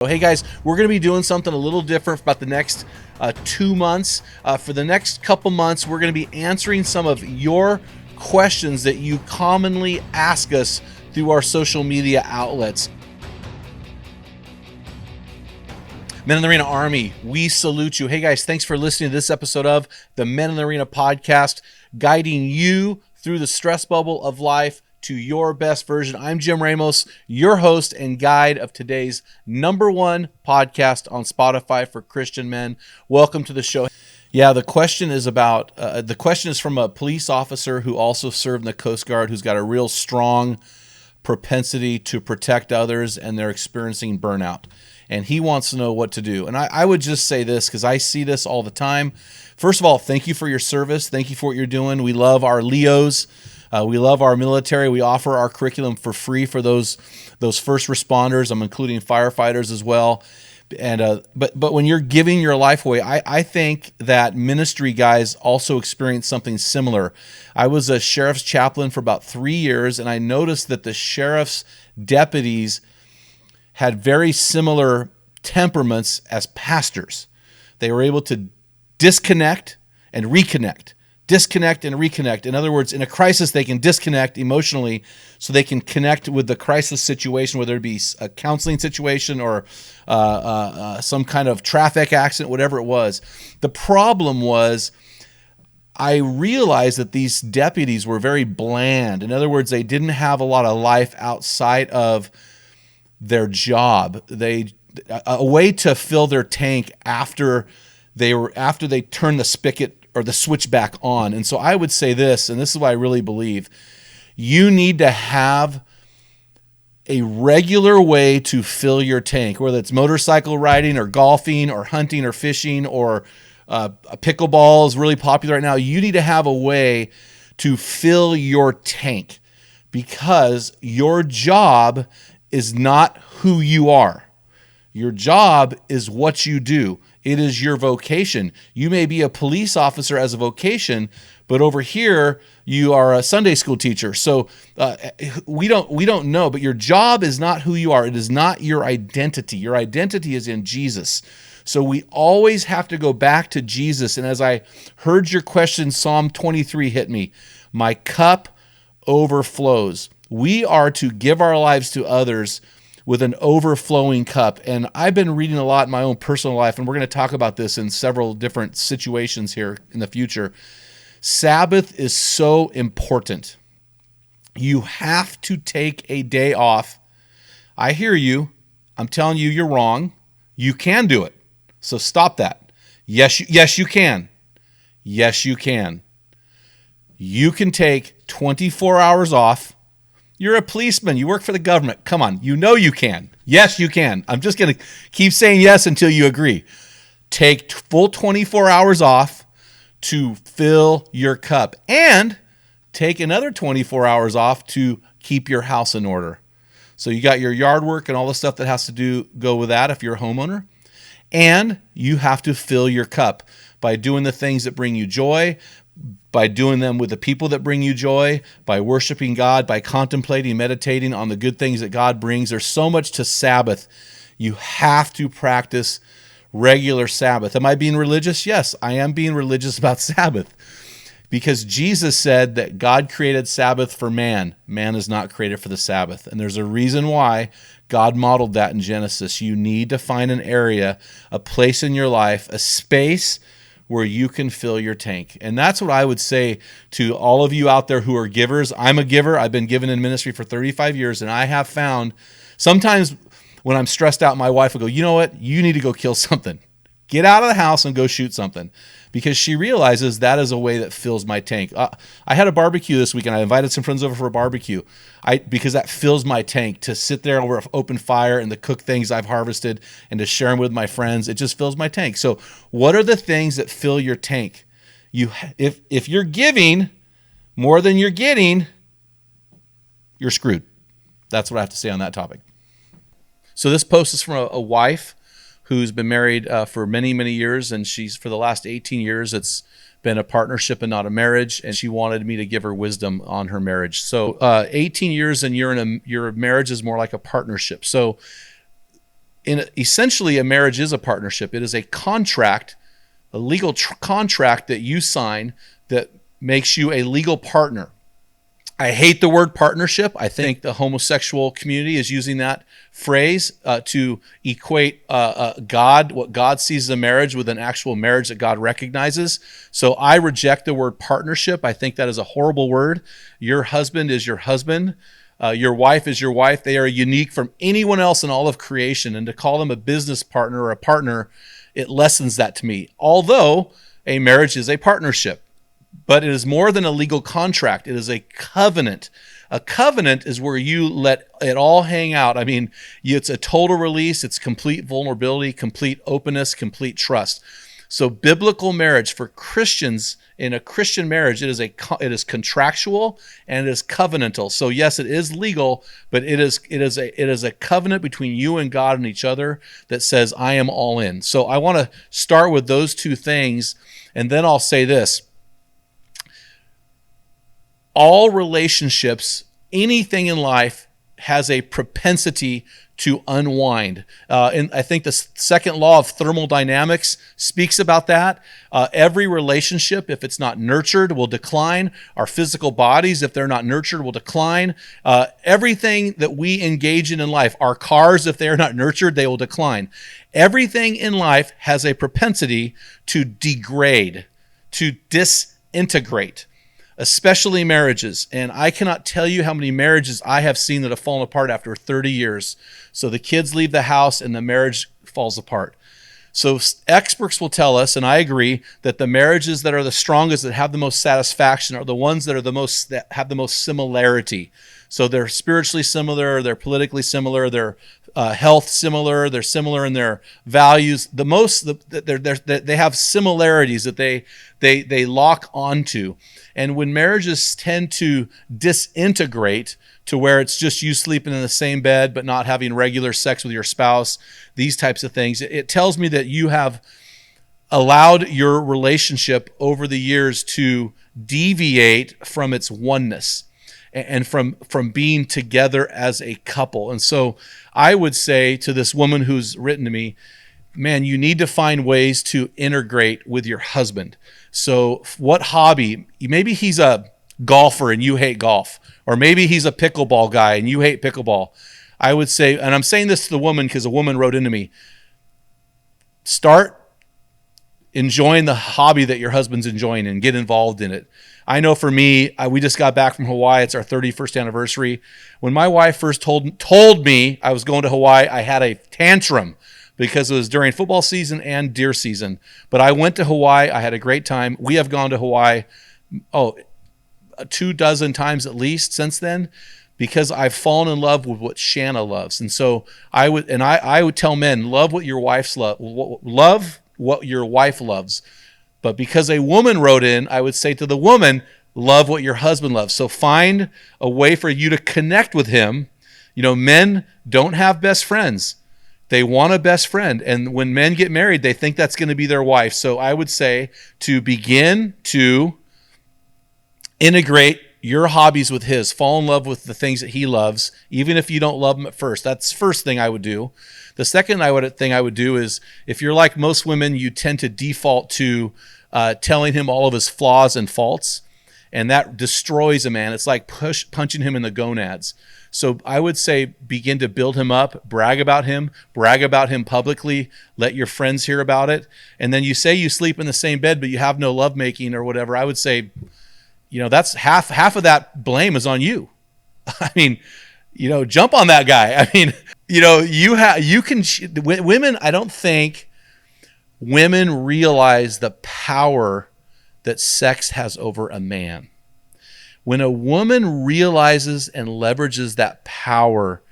Hey guys, we're going to be doing something a little different for about the next 2 months. For the next couple months, we're going to be answering some of your questions that you commonly ask us through our social media outlets. Men in the Arena Army, we salute you. Hey guys, thanks for listening to this episode of the Men in the Arena podcast, guiding you through the stress bubble of life to your best version. I'm Jim Ramos, your host and guide of today's #1 podcast on Spotify for Christian men. Welcome to the show. Yeah, the question is from a police officer who also served in the Coast Guard, who's got a real strong propensity to protect others, and they're experiencing burnout. And he wants to know what to do. And I would just say this, because I see this all the time. First of all, thank you for your service. Thank you for what you're doing. We love our LEOs. We love our military. We offer our curriculum for free for those first responders. I'm including firefighters as well. And but when you're giving your life away, I think that ministry guys also experience something similar. I was a sheriff's chaplain for about 3 years, and I noticed that the sheriff's deputies had very similar temperaments as pastors. They were able to disconnect and reconnect. Disconnect and reconnect. In other words, in a crisis, they can disconnect emotionally so they can connect with the crisis situation, whether it be a counseling situation or some kind of traffic accident, whatever it was. The problem was, I realized that these deputies were very bland. In other words, they didn't have a lot of life outside of their job. A way to fill their tank after they turned the spigot or the switch back on. And so I would say this, and this is what I really believe: you need to have a regular way to fill your tank, whether it's motorcycle riding or golfing or hunting or fishing or pickleball is really popular right now. You need to have a way to fill your tank, because your job is not who you are. Your job is what you do. It is your vocation. You may be a police officer as a vocation, but over here you are a Sunday school teacher. So we don't know, but your job is not who you are. It is not your identity. Your identity is in Jesus. So we always have to go back to Jesus. And as I heard your question, Psalm 23 hit me. My cup overflows. We are to give our lives to others with an overflowing cup. And I've been reading a lot in my own personal life, and we're going to talk about this in several different situations here in the future. Sabbath is so important. You have to take a day off. I hear you. I'm telling you, you're wrong. You can do it. So stop that. Yes, you can. Yes, you can. You can take 24 hours off. You're a policeman. You work for the government. Come on. You know you can. Yes, you can. I'm just going to keep saying yes until you agree. Take full 24 hours off to fill your cup, and take another 24 hours off to keep your house in order. So you got your yard work and all the stuff that has to go with that if you're a homeowner. And you have to fill your cup by doing the things that bring you joy, by doing them with the people that bring you joy, by worshiping God, by contemplating, meditating on the good things that God brings. There's so much to Sabbath. You have to practice regular Sabbath. Am I being religious? Yes, I am being religious about Sabbath, because Jesus said that God created Sabbath for man. Man is not created for the Sabbath. And there's a reason why God modeled that in Genesis. You need to find an area, a place in your life, a space where you can fill your tank. And that's what I would say to all of you out there who are givers. I'm a giver. I've been given in ministry for 35 years, and I have found sometimes when I'm stressed out, my wife will go, you know what? You need to go kill something. Get out of the house and go shoot something, because she realizes that is a way that fills my tank. I had a barbecue this week, and I invited some friends over for a barbecue because that fills my tank, to sit there over an open fire and to cook things I've harvested and to share them with my friends. It just fills my tank. So what are the things that fill your tank? If you're giving more than you're getting, you're screwed. That's what I have to say on that topic. So this post is from a wife who's been married for many, many years, and she's, for the last 18 years, it's been a partnership and not a marriage, and she wanted me to give her wisdom on her marriage. So 18 years and your marriage is more like a partnership. So Essentially, a marriage is a partnership. It is a contract, a legal contract that you sign that makes you a legal partner. I hate the word partnership. I think the homosexual community is using that phrase to equate God, what God sees as a marriage, with an actual marriage that God recognizes. So I reject the word partnership. I think that is a horrible word. Your husband is your husband. Your wife is your wife. They are unique from anyone else in all of creation. And to call them a business partner or a partner, it lessens that to me. Although a marriage is a partnership. But it is more than a legal contract. It is a covenant. A covenant is where you let it all hang out. I mean, it's a total release. It's complete vulnerability, complete openness, complete trust. So biblical marriage for Christians, in a Christian marriage, it is contractual and it is covenantal. So yes, it is legal, but it is a covenant between you and God and each other that says, I am all in. So I want to start with those two things, and then I'll say this. All relationships, anything in life, has a propensity to unwind. And I think the second law of thermodynamics speaks about that. Every relationship, if it's not nurtured, will decline. Our physical bodies, if they're not nurtured, will decline. Everything that we engage in life, our cars, if they're not nurtured, they will decline. Everything in life has a propensity to degrade, to disintegrate, especially marriages. And I cannot tell you how many marriages I have seen that have fallen apart after 30 years. So the kids leave the house and the marriage falls apart. So experts will tell us, and I agree, that the marriages that are the strongest, that have the most satisfaction, are the ones that have the most similarity. So they're spiritually similar, they're politically similar, they're health similar, they're similar in their values. They have similarities that they lock onto. And when marriages tend to disintegrate to where it's just you sleeping in the same bed but not having regular sex with your spouse, these types of things, it tells me that you have allowed your relationship over the years to deviate from its oneness and from being together as a couple. And so I would say to this woman who's written to me, man, you need to find ways to integrate with your husband. So what hobby? Maybe he's a golfer and you hate golf, or maybe he's a pickleball guy and you hate pickleball. I would say, and I'm saying this to the woman because a woman wrote into me, start enjoying the hobby that your husband's enjoying and get involved in it. I know for me, we just got back from Hawaii. It's our 31st anniversary. When my wife first told me I was going to Hawaii, I had a tantrum because it was during football season and deer season. But I went to Hawaii. I had a great time. We have gone to Hawaii, 24 times at least since then, because I've fallen in love with what Shanna loves. And so I would tell men, love what your wife loves. But because a woman wrote in, I would say to the woman, love what your husband loves. So find a way for you to connect with him. You know, men don't have best friends. They want a best friend. And when men get married, they think that's going to be their wife. So I would say to begin to integrate your hobbies with his. Fall in love with the things that he loves, even if you don't love him at first. That's the first thing I would do. The second thing I would do is, if you're like most women, you tend to default to telling him all of his flaws and faults, and that destroys a man. It's like punching him in the gonads. So I would say begin to build him up, brag about him publicly, let your friends hear about it. And then you say you sleep in the same bed, but you have no lovemaking or whatever. I would say, that's half of that blame is on you. I mean, jump on that guy. I mean, women, I don't think women realize the power that sex has over a man. When a woman realizes and leverages that power,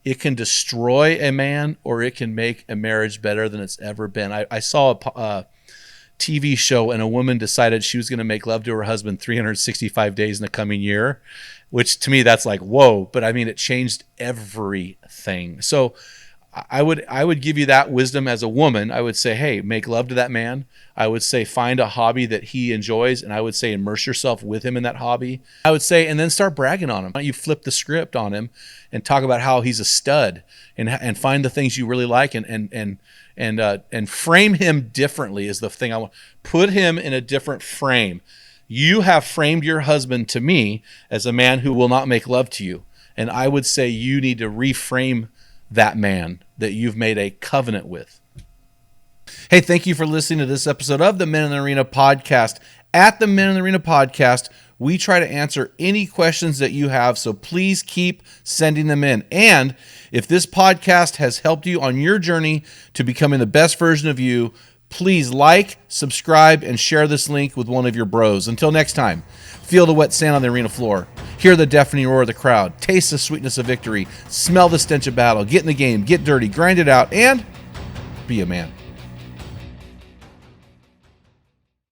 it can destroy a man or it can make a marriage better than it's ever been. I saw a TV show and a woman decided she was going to make love to her husband 365 days in the coming year, which to me, that's like, whoa. But I mean, it changed everything. So I would give you that wisdom as a woman. I would say, hey, make love to that man. I would say find a hobby that he enjoys, and I would say immerse yourself with him in that hobby. I would say, and then start bragging on him. Why don't you flip the script on him and talk about how he's a stud, and find the things you really like, and frame him differently is the thing I want. Put him in a different frame. You have framed your husband to me as a man who will not make love to you. And I would say you need to reframe that man that you've made a covenant with. Hey, thank you for listening to this episode of the Men in the Arena podcast. At the Men in the Arena podcast, we try to answer any questions that you have, so please keep sending them in. And if this podcast has helped you on your journey to becoming the best version of you, please like, subscribe, and share this link with one of your bros. Until next time, feel the wet sand on the arena floor. Hear the deafening roar of the crowd. Taste the sweetness of victory. Smell the stench of battle. Get in the game. Get dirty. Grind it out. And be a man.